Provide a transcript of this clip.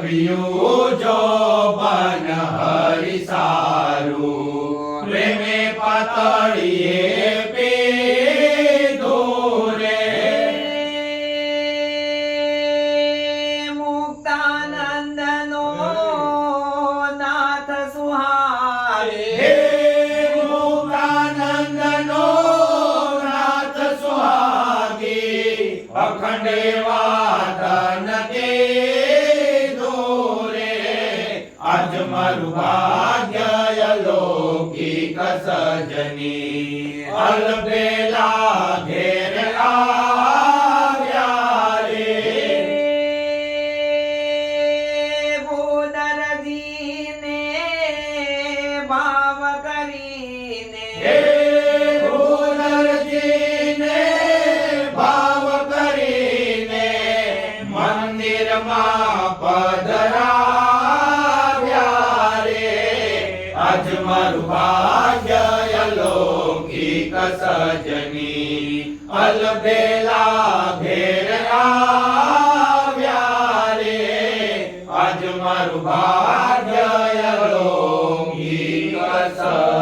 મેળવ્યું જો બન હરિ સારું, પ્રેમે પાતળીએ પીધું રે. મુક્તાનંદનો નાથ સુહારે, હે મુક્તાનંદનો નાથ સુહાગી, અખંડ વાદન કીધું રે. આજ મારું ભાગ્ય અલૌકિક સજની, અલબેલા ઘેર આવ્યા રે. ભૂદરજીને ભાવ કરીને, હે ભૂદરજીને ભાવ કરીને મંદિરમાં પધરાવ્યા રે. આજ મારું ભાગ્ય અલૌકિક સજની, અલબેલા ઘેર આવ્યા રે. આજ મારું ભાગ્ય અલૌકિક સજની.